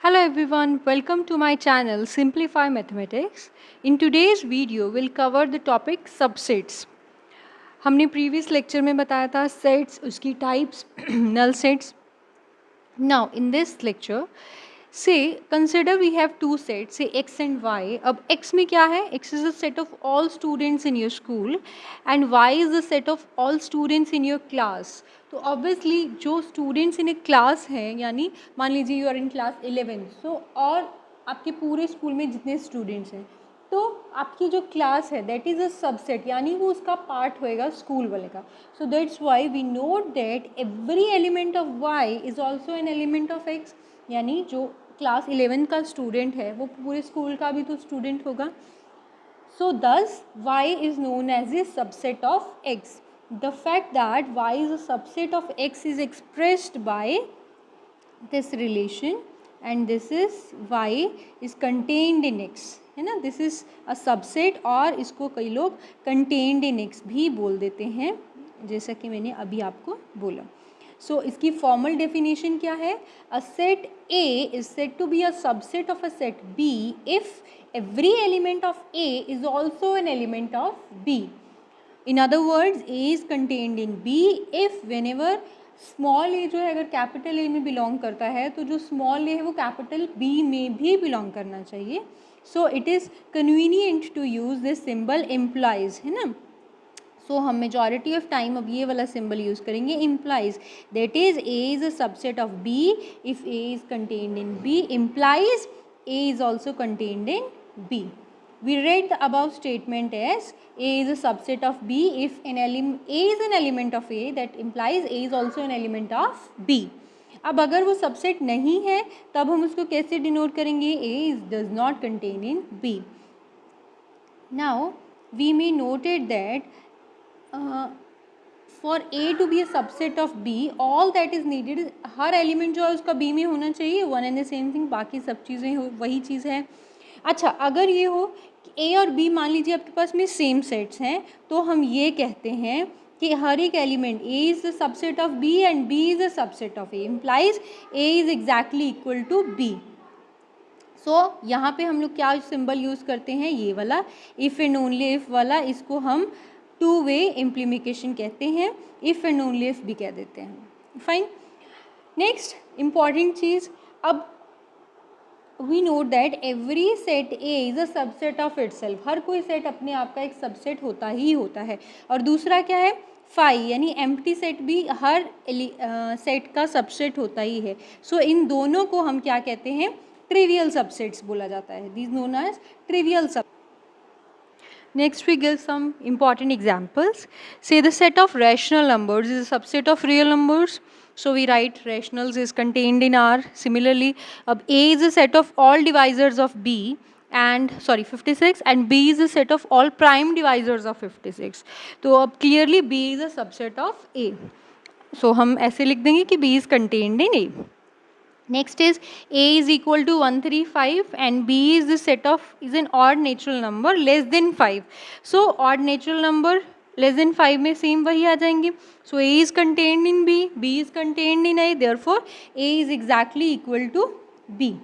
Hello everyone, welcome to my channel Simplify Mathematics. In today's video, we'll cover the topic subsets. हमने previous lecture में बताया था sets, उसकी types, null sets. Now in this lecture, say consider we have two sets, say x and y. अब x में क्या है? X is a set of all students in your school and y is a set of all students in your class. तो obviously जो students in A class हैं, यानी मान लीजिए यू आर इन क्लास 11, सो और आपके पूरे स्कूल में जितने स्टूडेंट्स हैं, तो आपकी जो क्लास है दैट इज़ अ सबसेट, यानी वो उसका पार्ट होएगा स्कूल वाले का. So that's why we note that every element of Y is also an element of X. यानी जो क्लास 11 का स्टूडेंट है वो पूरे स्कूल का भी तो स्टूडेंट होगा. So thus y is known as a subset of x. The fact that y is a subset of x is expressed by this relation, and this is y is contained in x, है ना. This is a subset और इसको कई लोग contained in x भी बोल देते हैं, जैसा कि मैंने अभी आपको बोला. So इसकी formal definition क्या है? A set A is said to be a subset of a set B if every element of A is also an element of B. In other words, A is contained in B if whenever small a जो है अगर capital A में belong करता है तो जो small a है वो capital B में भी belong करना चाहिए. So it is convenient to use this symbol implies, है ना. सो हम मेजॉरिटी ऑफ टाइम अब ये वाला सिंबल यूज़ करेंगे, implies. That is A is a subset of B if A is contained in B, implies A is also contained in B. We read the above statement as A is a subset of B if A is an element of A, that implies A is also an element of B. अब अगर वो subset नहीं है तब हम उसको कैसे denote करेंगे? A does not contain in B. Now we may noted that for A to B a subset of B all that is needed, हर एलिमेंट जो है उसका बी में होना चाहिए, one and the same thing, बाकी सब चीज़ें वही चीज़ है. अच्छा, अगर ये हो कि ए और बी मान लीजिए आपके पास में सेम सेट्स हैं, तो हम ये कहते हैं कि हर एक element A is the subset of B and B is the subset of A, implies A is exactly equal to B. So यहाँ पे हम लोग क्या सिंबल यूज़ करते हैं? ये वाला इफ़ एंड ओनली इफ़ वाला, इसको हम टू वे इम्प्लीमेशन कहते हैं, इफ़ एंड ओनली इफ़ भी कह देते हैं. फाइन. नेक्स्ट इम्पॉर्टेंट चीज़, अब we note that every set A is a subset of itself. हर कोई सेट अपने आप का एक सबसेट होता ही होता है. और दूसरा क्या है? फाई, यानी एम्प्टी सेट भी हर सेट का सबसेट होता ही है. सो इन दोनों को हम क्या कहते हैं? ट्रिवियल सबसेट्स बोला जाता है. दीज नोन एज ट्रिवियल सब. Next we give some important examples. Say the set of rational numbers is a subset of real numbers. So we write rationals is contained in R. Similarly, A is a set of all divisors of B and 56, and B is a set of all prime divisors of 56. तो अब clearly B is a subset of A. So हम ऐसे लिख देंगे कि B is contained in A. Next is A is equal to 135 and B is the set of is an odd natural number less than 5. So odd natural number less than 5 में same वही आ जाएंगे. So A is contained in B, B is contained in A, therefore A is exactly equal to B.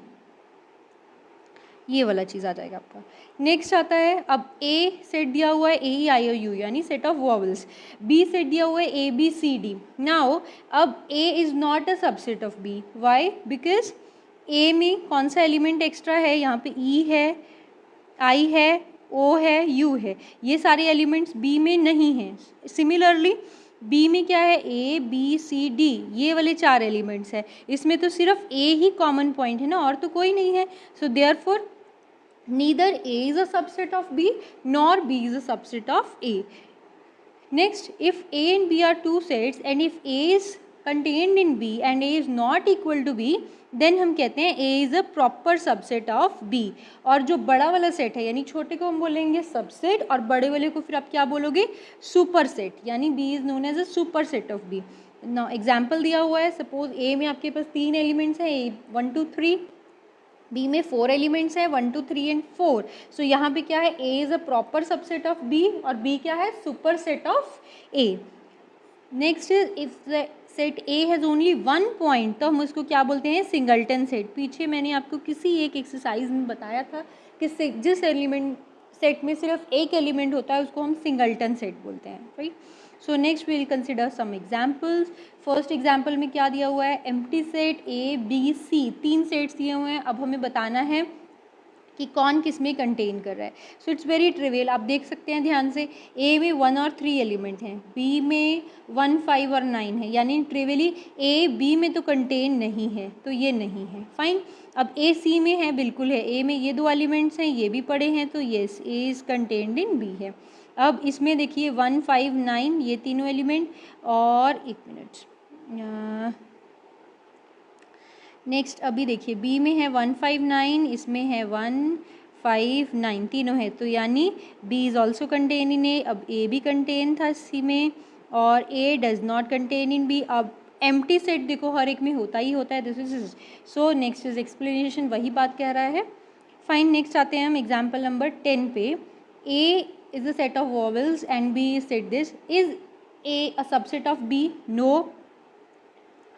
ये वाला चीज़ आ जाएगा आपका. Next आता है, अब ए सेट दिया हुआ है ए आई ओ यू, यानी set of vowels. B set दिया हुआ है A B C D. Now अब A is not a subset of B. Why? Because A में कौन सा एलिमेंट एक्स्ट्रा है? यहाँ पे ई है, आई है, ओ है, यू है. ये सारे एलिमेंट्स बी में नहीं हैं. सिमिलरली बी में क्या है? ए बी सी डी, ये वाले 4 एलिमेंट्स है. इसमें तो सिर्फ ए ही कॉमन पॉइंट है ना, और तो कोई नहीं है. So therefore neither A is a subset of B nor B is a subset of A. Next, if A and B are two sets and if A is contained in B and A is not equal to B, then हम कहते हैं A is a proper subset of B. और जो बड़ा वाला set है, यानी छोटे को हम बोलेंगे सबसेट और बड़े वाले को फिर आप क्या बोलोगे? सुपर सेट, यानी B is known as a super set of B. Now example दिया हुआ है, सपोज A में आपके पास 3 एलिमेंट्स हैं, A 1 2 3, बी में 4 एलिमेंट्स हैं, 1 2 3 एंड 4. सो यहाँ पे क्या है? A is a proper subset of B और बी क्या है? Super set of A. Next is if the set A has only one point, तो हम उसको क्या बोलते हैं, सिंगल्टन सेट। पीछे मैंने आपको किसी एक एक्सरसाइज में बताया था कि जिस एलिमेंट सेट में सिर्फ एक एलिमेंट होता है उसको हम सिंगल्टन सेट बोलते हैं, right. So next we will consider some examples. First example में क्या दिया हुआ है, empty set A B C, 3 sets दिए हुए हैं। अब हमें बताना है कि कौन किस में कंटेन कर रहा है। सो इट्स वेरी ट्रिवियल, आप देख सकते हैं ध्यान से, ए में 1 और 3 एलिमेंट हैं, बी में 1, 5 और 9 है, यानी ट्रिवियली ए बी में तो कंटेन नहीं है, तो ये नहीं है, फाइन। अब ए सी में है, बिल्कुल है, ए में ये 2 एलिमेंट्स हैं, ये भी पड़े हैं, तो yes A is contained in B है। अब इसमें देखिए 1, 5, 9 ये तीनों एलिमेंट, और एक मिनट, नेक्स्ट अभी देखिए बी में है 1, 5, 9, इसमें है 1, 5, 9 तीनों है, तो यानी B is also contain in A. अब ए भी कंटेन था सी में, और A does not contain in B. अब एम्प्टी सेट देखो हर एक में होता ही होता है, this is, so next is explanation, वही बात कह रहा है। फाइन, नेक्स्ट आते हैं हम एग्जाम्पल नंबर 10 पे। A is a set of vowels and B is set this, is A a subset of B, no.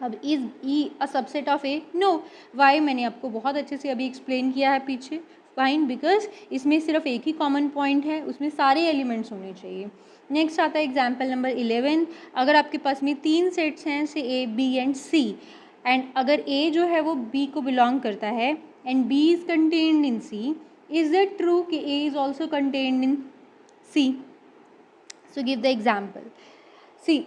अब is E a subset of A, no. Why मैंने आपको बहुत अच्छे से अभी एक्सप्लेन किया है पीछे, फाइन, बिकॉज इसमें सिर्फ एक ही कॉमन पॉइंट है, उसमें सारे एलिमेंट्स होने चाहिए। नेक्स्ट आता है एग्जाम्पल नंबर 11। अगर आपके पास में 3 सेट्स हैं से A B and C, and अगर ए जो है वो बी को बिलोंग करता है and B is contained in C, is it true कि A is also contained in C? So give the example. C,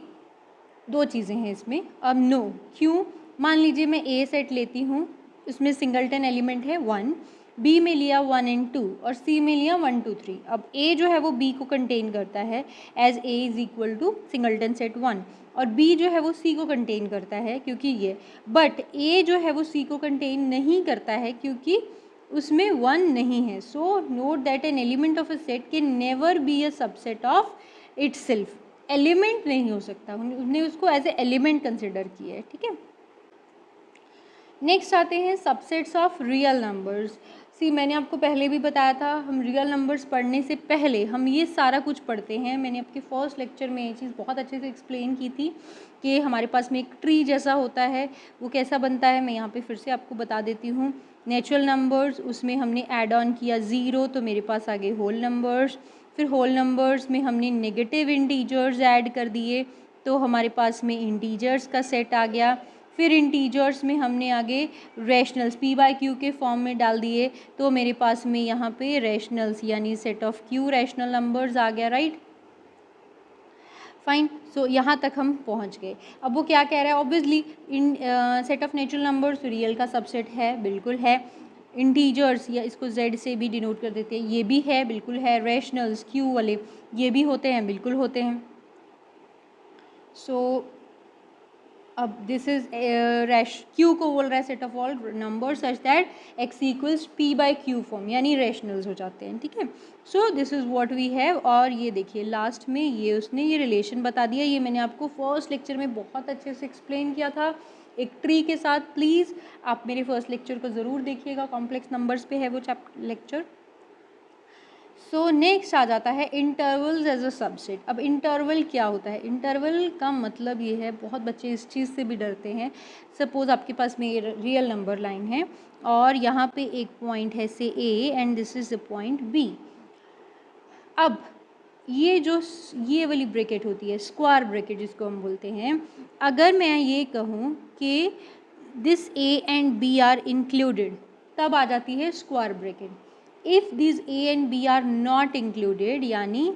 2 चीज़ें हैं इसमें। अब नो, क्यों? मान लीजिए मैं ए सेट लेती हूँ, उसमें सिंगल्टन एलिमेंट है 1, बी में लिया 1 एंड 2, और सी में लिया 1, 2, 3। अब ए जो है वो बी को कंटेन करता है as A is equal to singleton set 1, और बी जो है वो सी को कंटेन करता है क्योंकि ये, बट ए जो है वो सी को कंटेन नहीं करता है क्योंकि उसमें 1 नहीं है। So note that an element of a set can never be a subset of itself. Element नहीं हो सकता, उन्होंने उसको एज ए एलिमेंट कंसिडर किया है, ठीक है। नेक्स्ट आते हैं सबसेट्स ऑफ रियल नंबर्स। सी, मैंने आपको पहले भी बताया था, हम रियल नंबर्स पढ़ने से पहले हम ये सारा कुछ पढ़ते हैं। मैंने आपके फर्स्ट लेक्चर में ये चीज़ बहुत अच्छे से एक्सप्लेन की थी कि हमारे पास में एक ट्री जैसा होता है, वो कैसा बनता है, मैं यहाँ पे फिर से आपको बता देती हूँ। नेचुरल नंबर्स, उसमें हमने ऐड ऑन किया 0, तो मेरे पास आ गए होल नंबर्स। फिर होल नंबर्स में हमने नेगेटिव इंटीजर्स ऐड कर दिए, तो हमारे पास में इंटीजर्स का सेट आ गया। फिर इंटीजर्स में हमने आगे रैशनल्स पी बाय क्यू के फॉर्म में डाल दिए, तो मेरे पास में यहाँ पे रैशनल्स यानी set of Q rational numbers आ गया, राइट, फाइन। सो यहाँ तक हम पहुँच गए। अब वो क्या कह रहा है, obviously in set of natural numbers real का सबसेट है, बिल्कुल है। इंटीजर्स, या इसको z से भी डिनोट कर देते हैं, ये भी है, बिल्कुल है। रैशनल्स क्यू वाले ये भी होते हैं, बिल्कुल होते हैं। सो अब दिस इज क्यू को बोल रहा है set of all number such that x equals p by q form, यानी रैशनल्स हो जाते हैं, ठीक है। So this is what we have. और ये देखिए लास्ट में ये उसने ये रिलेशन बता दिया, ये मैंने आपको फर्स्ट लेक्चर में बहुत अच्छे से एक्सप्लेन किया था एक ट्री के साथ। प्लीज़ आप मेरे फर्स्ट लेक्चर को ज़रूर देखिएगा, कॉम्प्लेक्स नंबर्स पे है वो लेक्चर। सो नेक्स्ट आ जाता है इंटरवल्स एज अ सबसेट। अब इंटरवल क्या होता है? इंटरवल का मतलब ये है, बहुत बच्चे इस चीज़ से भी डरते हैं। सपोज़ आपके पास में ये रियल नंबर लाइन है और यहाँ पे एक पॉइंट है से A and this is the point B. अब ये वाली ब्रैकेट होती है स्क्वायर ब्रैकेट जिसको हम बोलते हैं। अगर मैं ये कहूँ कि this A and B are included, तब आ जाती है square bracket. If this A and B are not included, यानी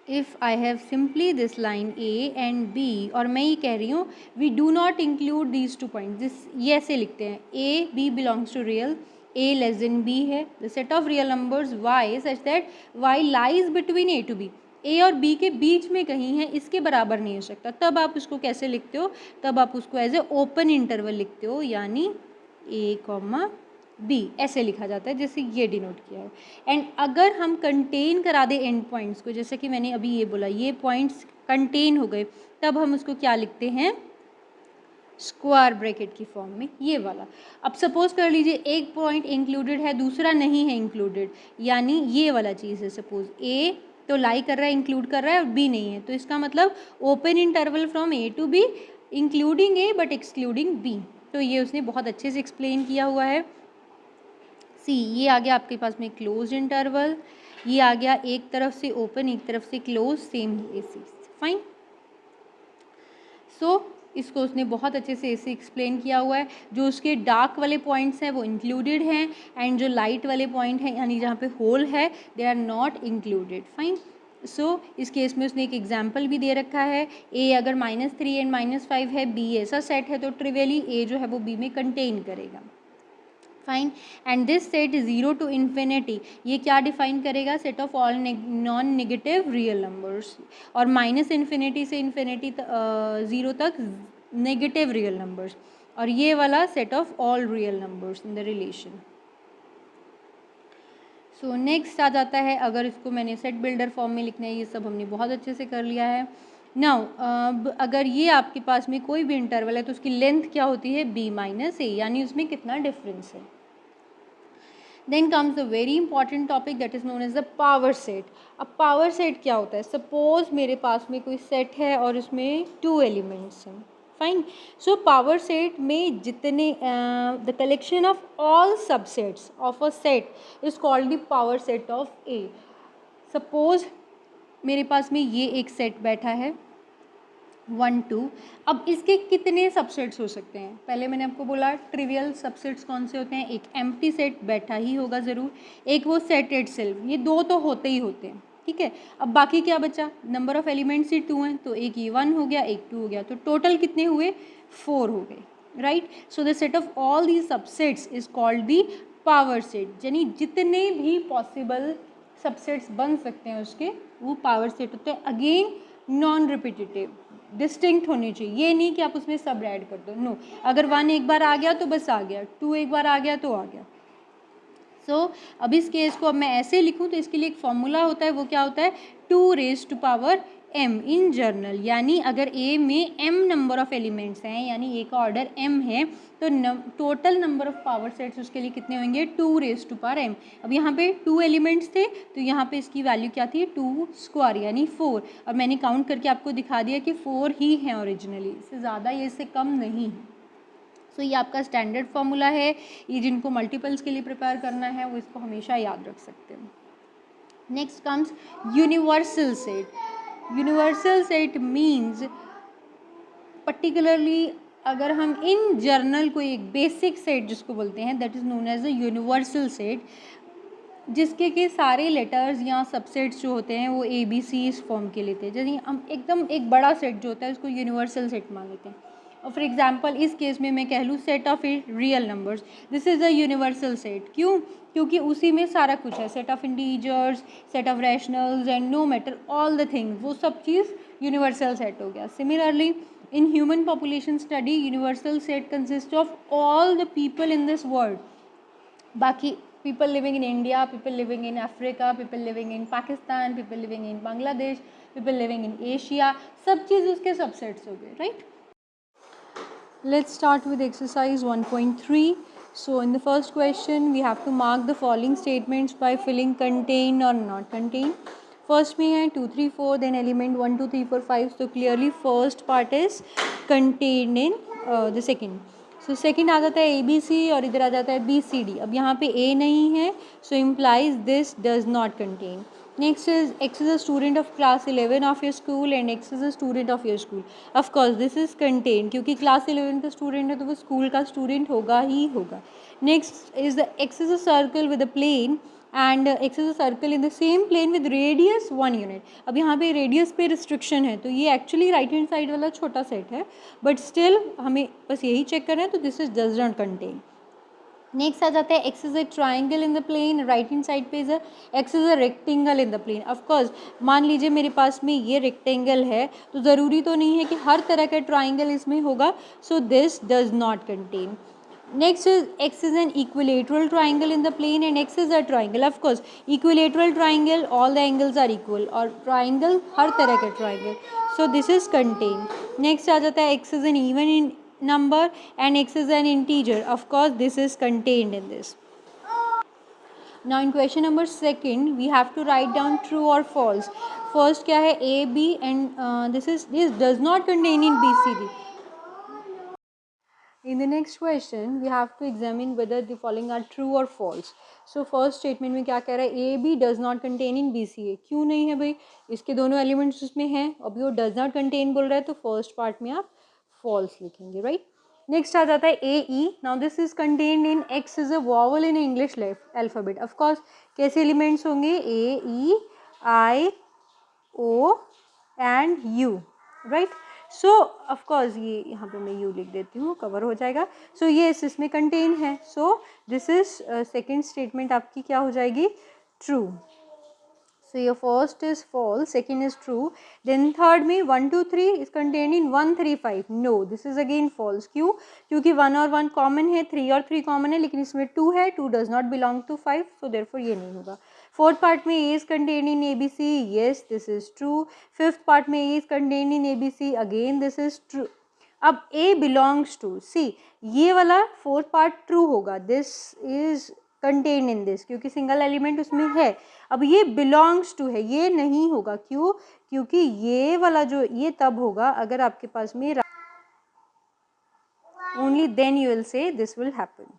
if I have simply this line A and B, और मैं ये कह रही हूँ we do not include these 2 point, this ये ऐसे लिखते हैं A B belongs to real, A less than B है, the set of real numbers Y such that why lies between A to B, A और B के बीच में कहीं है, इसके बराबर नहीं हो सकता। तब आप उसको कैसे लिखते हो? तब आप उसको एज ए ओपन इंटरवल लिखते हो, यानी ए कॉमा बी ऐसे लिखा जाता है, जैसे ये डिनोट किया है। एंड अगर हम कंटेन करा दे एंड पॉइंट्स को, जैसे कि मैंने अभी ये बोला ये पॉइंट्स कंटेन हो गए, तब हम उसको क्या लिखते हैं? स्क्वायर ब्रैकेट की फॉर्म में, ये वाला। अब सपोज कर लीजिए एक पॉइंट इंक्लूडेड है, दूसरा नहीं है इंक्लूडेड, यानी ये वाला चीज़ है। सपोज ए तो लाई कर रहा है, इंक्लूड कर रहा है, और बी नहीं है, तो इसका मतलब open interval from A to B including A but excluding B. तो ये उसने बहुत अच्छे से एक्सप्लेन किया हुआ है। सी, ये आ गया आपके पास में क्लोज इंटरवल, ये आ गया एक तरफ से ओपन एक तरफ से क्लोज, सेम ही सी, फाइन। सो इसको उसने बहुत अच्छे से ऐसे एक्सप्लेन किया हुआ है। जो उसके डार्क वाले पॉइंट्स हैं वो इंक्लूडेड हैं, एंड जो लाइट वाले पॉइंट हैं यानी जहाँ पे होल है they are not included, fine. So इस केस में उसने एक एग्जाम्पल भी दे रखा है। ए अगर -3 एंड -5 है, बी ऐसा सेट है, तो ट्रिवियली ए जो है वो बी में कंटेन करेगा, fine. And this set 0 to infinity, ये क्या डिफाइन करेगा? Set of all non negative real numbers, और -∞ से इन्फिनिटी 0 तक नेगेटिव रियल नंबर्स, और ये वाला set of all real numbers in the relation. So next आ जाता है, अगर इसको मैंने सेट बिल्डर फॉर्म में लिखना है, ये सब हमने बहुत अच्छे से कर लिया है। नाउ अगर ये आपके पास में कोई भी इंटरवल है तो उसकी लेंथ क्या होती है? b - a, यानी उसमें कितना डिफरेंस है। Then comes a very important topic that is known as the power set. अब पावर सेट क्या होता है? सपोज मेरे पास में कोई सेट है और उसमें 2 एलिमेंट्स हैं, फाइन। सो पावर सेट में जितने the collection of all subsets of a set is called the power set of A. Suppose मेरे पास में ये एक सेट बैठा है 1 2। अब इसके कितने सबसेट्स हो सकते हैं? पहले मैंने आपको बोला ट्रिवियल सबसेट्स कौन से होते हैं? एक एम्प्टी सेट बैठा ही होगा ज़रूर, एक वो सेट इटसेल्फ, ये 2 तो होते ही होते हैं, ठीक है। अब बाकी क्या बचा? नंबर ऑफ एलिमेंट्स ही 2 हैं, तो एक ये 1 हो गया, एक 2 हो गया, तो टोटल कितने हुए? 4 हो गए, right. So the set of all the subsets is called the power set, यानी जितने भी पॉसिबल सबसेट्स बन सकते हैं उसके, वो पावर सेट होते हैं। अगेन नॉन रिपीटेटिव, डिस्टिंक्ट होनी चाहिए, ये नहीं कि आप उसमें सब ऐड कर दो, नो। अगर 1 एक बार आ गया तो बस आ गया, 2 एक बार आ गया तो आ गया। सो अब इस केस को अब मैं ऐसे लिखूं तो इसके लिए एक फॉर्मूला होता है, वो क्या होता है? 2⁻m इन जर्नल, यानी अगर ए में m नंबर ऑफ एलिमेंट्स हैं, यानी ए का ऑर्डर m है, तो total number of power sets उसके लिए कितने होंगे? 2⁻m। अब यहाँ पे 2 एलिमेंट्स थे तो यहाँ पे इसकी वैल्यू क्या थी? 2 स्क्वायर यानी 4, और मैंने काउंट करके आपको दिखा दिया कि 4 ही हैं ओरिजिनली, इससे ज़्यादा या इससे कम नहीं है। सो ये आपका स्टैंडर्ड फार्मूला है, ये जिनको मल्टीपल्स के लिए प्रिपेयर करना है वो इसको हमेशा याद रख सकते हैं। Next comes universal set. Universal set means particularly अगर हम इन जर्नल को एक बेसिक सेट जिसको बोलते हैं that is known as a universal set, जिसके के सारे लेटर्स या सबसेट्स जो होते हैं वो ABC इस फॉर्म के लेते हैं। जैसे हम एकदम एक बड़ा सेट जो होता है उसको यूनिवर्सल सेट मान लेते हैं। और फॉर एग्जांपल इस केस में मैं कह लूँ set of real numbers, this is a universal set. क्यों? क्योंकि उसी में सारा कुछ है, set of integers, set of rationals and no matter all the things, वो सब चीज़ यूनिवर्सल सेट हो गया। Similarly in human population study universal set consist of all the people in this world. बाकी people living in India, people living in Africa, people living in Pakistan, people living in Bangladesh, people living in Asia, सब चीज़ उसके subsets हो गए, right? Let's start with exercise 1.3. So in the first question we have to mark the following statements by filling contain or not contain. First में है 2 3 4, then element 1 2 3 4 5, so clearly first part is contained in the second. सो second आ जाता है ABC और इधर आ जाता है BCD। अब यहाँ पे A नहीं है, so implies this does not contain. Next is X is a student of class 11 of your school and X is a student of your school. Of course this is contain, क्योंकि class 11 का student है तो वो school का student होगा ही होगा। Next is X is a circle with a plane and X is a circle in the same plane with radius 1 unit. अब यहाँ पे रेडियस पे रिस्ट्रिक्शन है, तो ये एक्चुअली राइट हैंड साइड वाला छोटा सेट है, बट स्टिल हमें बस यही चेक करना है, तो this is does not contain. Next आ जाता है X is a triangle in the plane, right hand side पे is X is a rectangle in the plane. Of course मान लीजिए मेरे पास में ये रेक्टेंगल है, तो ज़रूरी तो नहीं है कि हर तरह का ट्राइंगल इसमें होगा, so this does not contain. Next is X is an equilateral triangle in the plane and X is a triangle. Of course, equilateral triangle all the angles are equal, और triangle हर तरह के triangle. So this is contained. Next आ जाता है X is an even in number and X is an integer. Of course, this is contained in this. Now in question number second, we have to write down true or false. First क्या है, A, B and this does not contain in B, C, D. In the next question, we have to examine whether the following are true or false. So first statement में क्या कह रहा है, A, B does not contain in B, C, A. क्यों नहीं है भाई, इसके दोनों एलिमेंट्स उसमें हैं, अभी वो does not contain बोल रहा है तो फर्स्ट पार्ट में आप false लिखेंगे, राइट. नेक्स्ट आ जाता है A E. Now this is contained in X is a vowel in English alphabet. Of course कैसे एलिमेंट्स होंगे, A E I O and U, right. So of course ये यहाँ पे मैं यू लिख देती हूँ, कवर हो जाएगा. सो ये इसमें कंटेन है. So this is second statement आपकी क्या हो जाएगी, true. So your first is false, second is true. Then third में 1 2 3 is contained in 1 3 5. No, this is again false. क्यों, क्योंकि 1 और 1 कॉमन है, 3 और 3 कॉमन है, लेकिन इसमें 2 है, 2 does not belong to 5, so therefore ये नहीं होगा. फोर्थ पार्ट में A is contained in ABC. Yes, this is true. Fifth part में A is contained in ABC. Again this is true. अब A belongs to, see ये वाला fourth part true होगा, this is contain in this, क्योंकि single element उसमें है. अब ये बिलोंग्स टू है, ये नहीं होगा. क्यों, क्योंकि ये वाला जो ये तब होगा अगर आपके पास में only then you will say this will happen.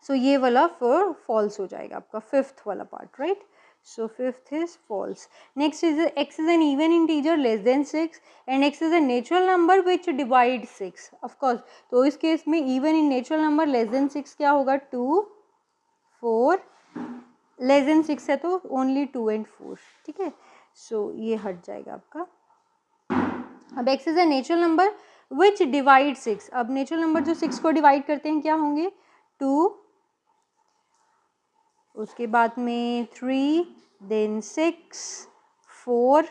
So ये वाला फिर फॉल्स हो जाएगा आपका फिफ्थ वाला part, right. So fifth is false. Next is x is an even integer less than 6 and x is a natural number which divides 6. Of course, तो इस case में even in natural number less than 6 क्या होगा, 2 4, less than 6 है तो only 2 and 4. ठीक है, so ये हट जाएगा आपका. अब x is a natural number which divides 6. अब natural number जो 6 को divide करते हैं क्या होंगे, 2, उसके बाद में 3, देन 6, 4,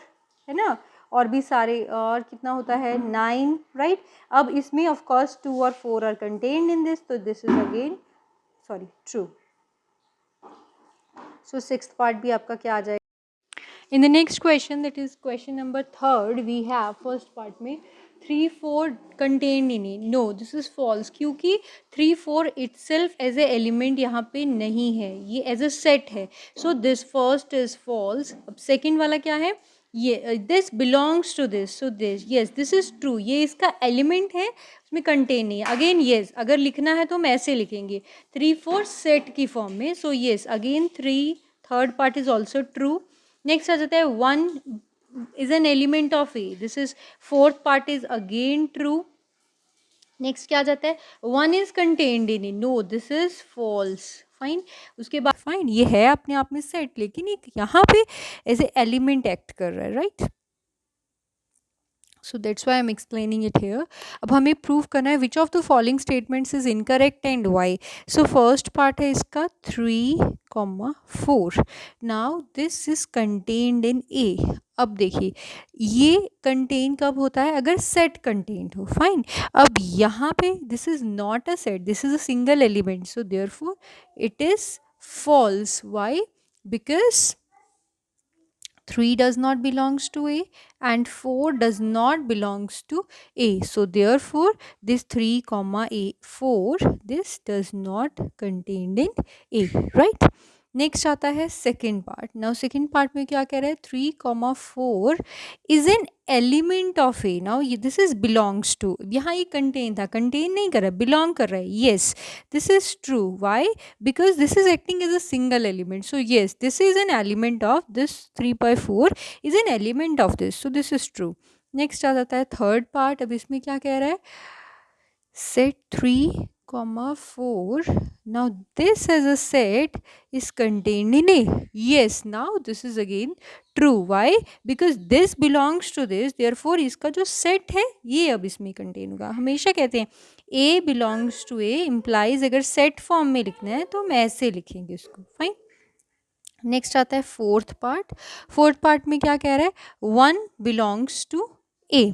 है ना, और भी सारे, और कितना होता है 9, राइट. अब इसमें ऑफ कोर्स 2 और 4 आर कंटेन्ड इन दिस, तो this is again true. So sixth part भी आपका क्या आ जाएगा. In the next question, that is question number third, we have first part में 3 4 contained in it. No, this is false, क्योंकि 3 4 itself as a element यहाँ पे नहीं है, ये as a set है. So this first is false. अब second वाला क्या है, ये this belongs to this. So this, yes, this is true. ये इसका element है, उसमें contain नहीं है. Again yes, अगर लिखना है तो हम ऐसे लिखेंगे 3 4 set की form में. So yes, again 3 third part is also true. Next आ जाता है 1 is an element of A. This is fourth part is again true. Next क्या आ जाता है, 1 is contained in A. No, this is false. Fine. उसके बाद fine, ये है अपने आप में सेट, लेकिन एक यहाँ पे एज ए एलिमेंट एक्ट कर रहा है, right. So that's why I'm explaining it here. अब हमें प्रूव करना है which of the following statements is incorrect and why. So first part है इसका 3, 4. Now this is contained in A. अब देखिए ये contain कब होता है, अगर set contained हो. फाइन. अब यहाँ पे this is not a set, this is a single element, so therefore it is false. Why? Because 3 does not belongs to A and 4 does not belongs to A. So therefore this 3 comma A 4, this does not contained in A, right. Next आता है second part. Now second part में क्या कह रहा है, 3, 4 is an element of A. Now this is belongs to, यहाँ ये contain था, कंटेन नहीं कर रहा है, बिलोंग कर रहा है. Yes, this is true. Why? Because this is acting as a single element. So yes, this is an element of this 3/4 is an element of this, so this is true. Next आ जाता है third part. अब इसमें क्या कह रहा है, set 3, 4. Now this as a set is contained in A. Yes, now this is again true. Why? Because this belongs to this, therefore इसका जो set है ये अब इसमें contain होगा. हमेशा कहते हैं A belongs to A implies अगर set form में लिखना है तो हम ऐसे लिखेंगे इसको. फाइन. नेक्स्ट आता है फोर्थ पार्ट. फोर्थ पार्ट में क्या कह रहा है, 1 belongs to A.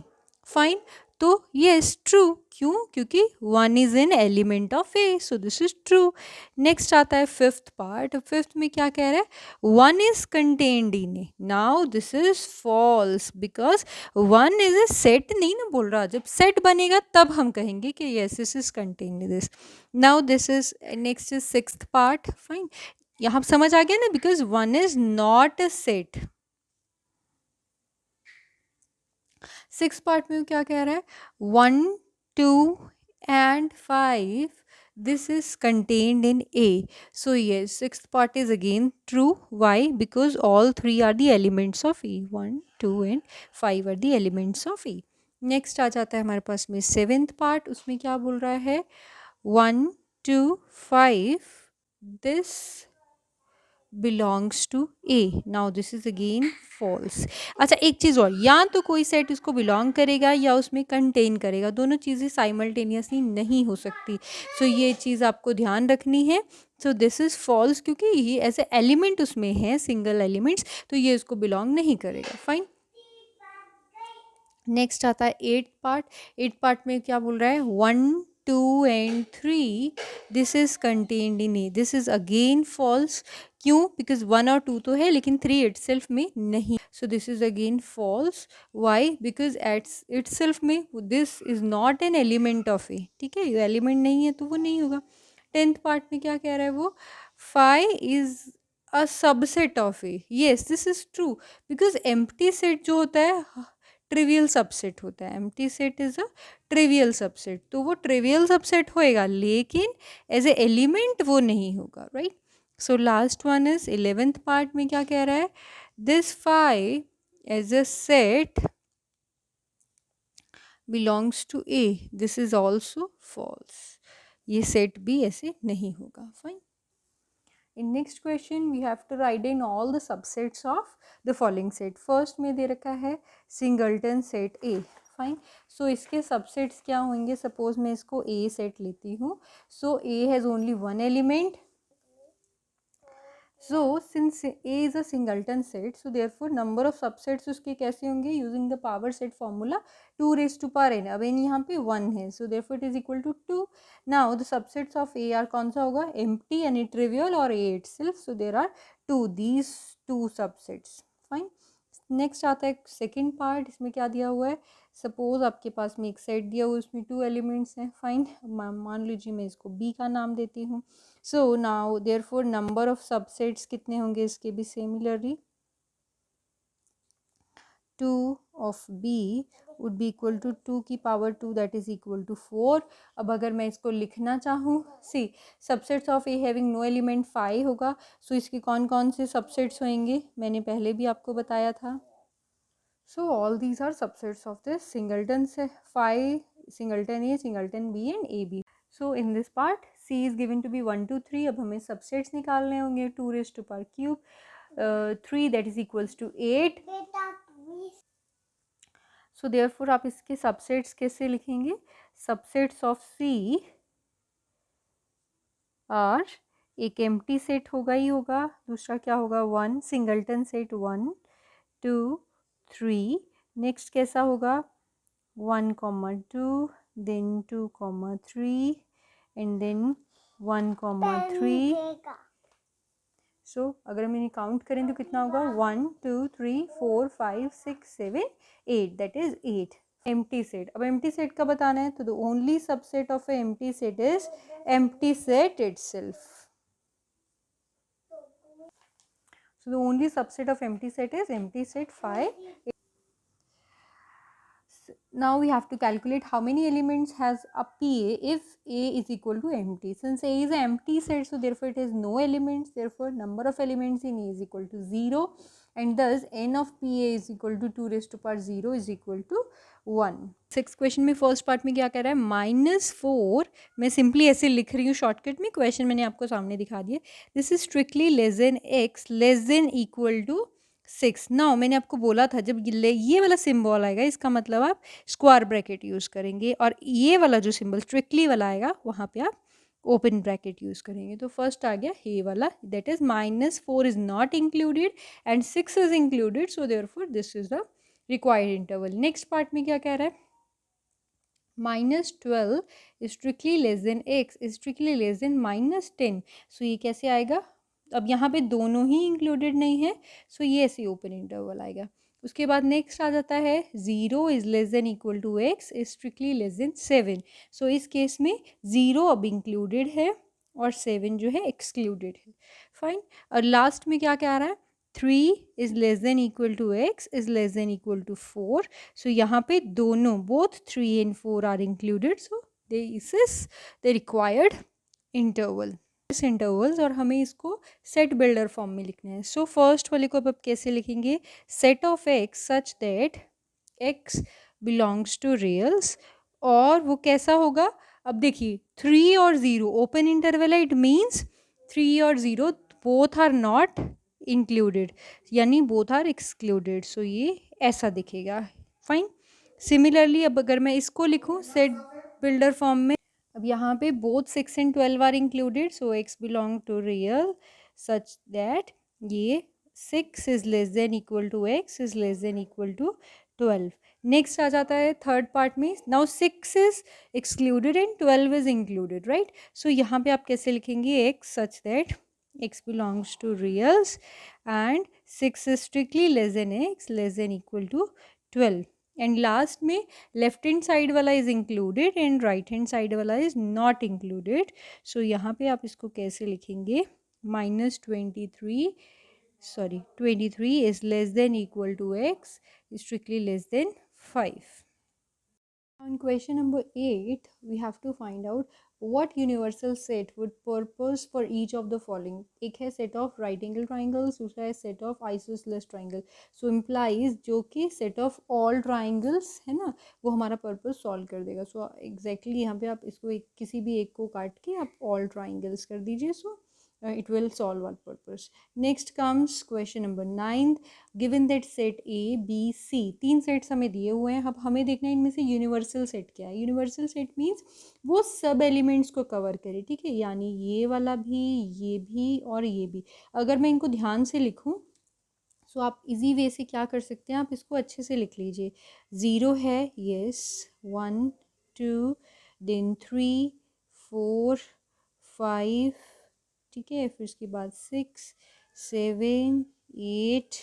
फाइन. तो यस ट्रू, क्यों? क्योंकि 1 is an element of A, so this is true. Next आता है फिफ्थ पार्ट। फिफ्थ में क्या कह रहा है? 1 is contained in A. Now this is false because 1 is a set नहीं ना बोल रहा। जब सेट बनेगा तब हम कहेंगे कि yes this is contained in this. Now this is next is sixth part. Fine, यहाँ समझ आ गया ना, because 1 is not a set. Six part में क्या कह रहा है? 1 2 and 5 this is contained in A. So yes, sixth part is again true. Why? Because all three are the elements of E. 1 2 and 5 are the elements of E. Next आ जाता है हमारे पास में सेवेंथ पार्ट। उसमें क्या बोल रहा है? 1 2 5 this belongs to A. Now this is again false. अच्छा एक चीज़ और, या तो कोई सेट इसको बिलोंग करेगा या उसमें कंटेन करेगा, दोनों चीज़ें साइमल्टेनियसली नहीं हो सकती। सो ये चीज़ आपको ध्यान रखनी है। सो दिस इज़ फॉल्स क्योंकि ये ऐसे एलिमेंट उसमें है, सिंगल एलिमेंट्स, तो ये इसको बिलोंग नहीं करेगा। फाइन। नेक्स्ट आता है एट पार्ट। एट पार्ट में क्या बोल रहा है? 1 2 and 3 this is contained in A. This is again false. क्यों? बिकॉज 1 और 2 तो है लेकिन 3 इटसेल्फ में नहीं। So this is again false. Why? Because eight itself में this is not an element of A. ठीक है, ये एलिमेंट नहीं है तो वो नहीं होगा। टेंथ पार्ट में क्या कह रहा है वो? 5 is a subset of A. Yes this is true because empty set जो होता है ट्रिवियल सबसेट होता है। Empty set is a trivial subset, तो वो ट्रिवियल सबसेट होएगा लेकिन एज ए एलिमेंट वो नहीं होगा। Right. So last one is 11th part में क्या कह रहा है? This 5 as a set belongs to A. This is also false. ये सेट भी ऐसे नहीं होगा। Fine. In next question we have to write in all the subsets of the following set. First में दे रखा है सिंगल्टन सेट A. फाइन। सो इसके subsets क्या होंगे? सपोज मैं इसको A सेट लेती हूँ। सो A has only one element. So since A is a singleton set, so therefore number of subsets उसके कैसे होंगे? Using the power set formula 2 raised to power n. अब n यहाँ पे 1 है, so therefore it is equal to 2. Now the subsets of A are कौन सा होगा? Empty and trivial or A itself. So there are these two subsets. Fine. Next आता है second part. इसमें क्या दिया हुआ है? सपोज आपके पास में एक सेट दिया हुआ है, उसमें 2 एलिमेंट्स हैं। फाइन, मान लीजिए मैं इसको बी का नाम देती हूँ। So now therefore number of subsets कितने होंगे इसके भी? Similarly 2 of b would be equal to 2 की power 2 that is equal to 4. अब अगर मैं इसको लिखना चाहूँ, C subsets of A having no element 5 होगा। सो इसके कौन कौन से सबसेट्स होंगे? मैंने पहले भी आपको बताया था। So all these are subsets of this singleton से 5, singleton A, singleton B and A B. So in this part C is given to be 1 2 3। अब हमें सबसेट्स निकालने होंगे। 2 raised to power cube 3 that is equals to 8. So therefore आप इसके subsets कैसे लिखेंगे? Subsets of C R, एक empty set होगा ही होगा, दूसरा क्या होगा? 1 सिंगल्टन सेट 1 2 3। नेक्स्ट कैसा होगा? 1 2 देन 2 3 एंड देन 1 3। सो अगर मैंने काउंट करें तो कितना होगा? 1 2 3 4 5 6 7 8, दैट इज 8 एम्प्टी सेट। अब एम्प्टी सेट का बताना है तो the only subset of A empty set is empty set itself. So the only subset of empty set is empty set phi. Now we have to calculate how many elements has a PA if A is equal to empty. Since A is an empty set, so therefore it has no elements. Therefore number of elements in A is equal to 0, and thus n of PA is equal to 2 raised to power 0 is equal to 1. Six question में first part में क्या कह रहा है? -4. मैं simply ऐसे लिख रही हूँ शॉर्टकट में, क्वेश्चन मैंने आपको सामने दिखा दिया. This is strictly less than x less than equal to 6. Now मैंने आपको बोला था जब ये वाला सिंबल आएगा इसका मतलब आप स्क्वायर ब्रैकेट यूज़ करेंगे, और ये वाला जो सिंबल स्ट्रिक्टली वाला आएगा वहाँ पे आप ओपन ब्रैकेट यूज़ करेंगे. तो फर्स्ट आ गया ये वाला, that is -4 is not included and 6 is included. So therefore this is the required interval. Next part में क्या कह रहा है? -12 is strictly less than x is strictly less than -10. सो ये कैसे आएगा? अब यहाँ पे दोनों ही इंक्लूडेड नहीं है, सो ये ऐसे ओपन इंटरवल आएगा. उसके बाद नेक्स्ट आ जाता है 0 is less than equal to x is strictly less than 7. So इस केस में 0 अब इंक्लूडेड है और 7 जो है एक्सक्लूडेड है. फाइन. और लास्ट में क्या क्या आ रहा है? 3 is less than equal to x is less than equal to 4. So यहाँ पे दोनों both 3 and 4 are included. So this is the required interval. इस इंटरवल्स और हमें इसको सेट बिल्डर फॉर्म में लिखना है. सो फर्स्ट वाले को अब कैसे लिखेंगे? Set of X such that X belongs to reals. और वो कैसा होगा? अब देखिए 3 और 0 ओपन इंटरवल है, इट मीन्स 3 और 0 बोथ आर नॉट इंक्लूडेड, यानी बोथ आर एक्सक्लूडेड. सो ये ऐसा दिखेगा. फाइन. सिमिलरली अब अगर मैं इसको लिखूं सेट बिल्डर फॉर्म में, अब यहाँ पे both 6 and 12 are included. So X belong to real such that ये 6 is less than equal to X is less than equal to 12. Next आ जाता है थर्ड पार्ट में. Now 6 is excluded and 12 is included, right. So यहाँ पे आप कैसे लिखेंगे? X such that x belongs to reals and 6 is strictly less than x less than equal to 12. And last में लेफ्ट हैंड साइड वाला is included and right hand side वाला is not included. So यहाँ पे आप इसको कैसे लिखेंगे? -23 is less than equal to x strictly less than 5. On question number 8, we have to find out what universal set would purpose for each of the following. एक है set of right angle triangles, दूसरा है set of isosceles triangle. So implies जो कि set of all triangles है ना, वो हमारा purpose solve कर देगा. So exactly यहाँ पे आप इसको किसी भी एक को काट के आप all triangles कर दीजिए. So it will solve our purpose. Next comes question number 9. Given that set A, B, C, तीन सेट्स हमें दिए हुए हैं. अब हमें देखना है इनमें से यूनिवर्सल सेट क्या है. यूनिवर्सल सेट मीन्स वो सब एलिमेंट्स को कवर करे, ठीक है. यानी ये वाला भी, ये भी और ये भी. अगर मैं इनको ध्यान से लिखूं तो आप इजी वे से क्या कर सकते हैं, आप इसको अच्छे से लिख लीजिए. 0 है, यस. 1 2 देन 3 4 5, ठीक है. फिर उसके बाद 6 7 8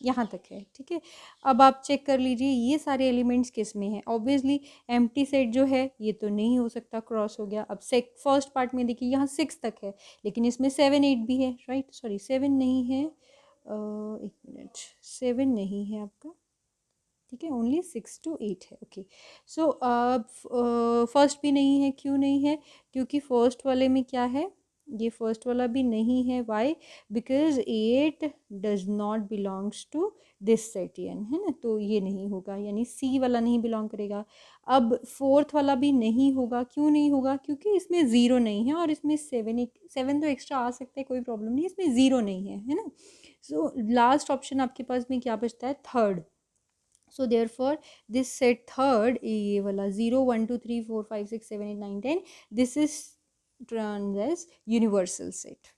यहाँ तक है, ठीक है. अब आप चेक कर लीजिए ये सारे एलिमेंट्स किस में हैं. ऑब्वियसली एम्प्टी सेट जो है ये तो नहीं हो सकता, क्रॉस हो गया. अब फर्स्ट पार्ट में देखिए यहाँ 6 तक है, लेकिन इसमें 7 8 भी है, राइट. सॉरी 7 नहीं है, एक मिनट, 7 नहीं है आपका, ठीक है. ओनली 6 to 8 है. ओके. सो फर्स्ट भी नहीं है. क्यों नहीं है? क्योंकि फर्स्ट वाले में क्या है, ये फर्स्ट वाला भी नहीं है. Why? Because 8 does not belongs to this set N, है ना. तो ये नहीं होगा, यानी सी वाला नहीं बिलोंग करेगा. अब फोर्थ वाला भी नहीं होगा. क्यों नहीं होगा? क्योंकि इसमें 0 नहीं है और इसमें 7 तो एक्स्ट्रा आ सकता है, कोई प्रॉब्लम नहीं. इसमें 0 नहीं है ना. सो लास्ट ऑप्शन आपके पास में क्या बचता है? Third. So therefore this set third, ये वाला 0 1 2 3 4 5 6 7 8 9 10, this is termed as universal set.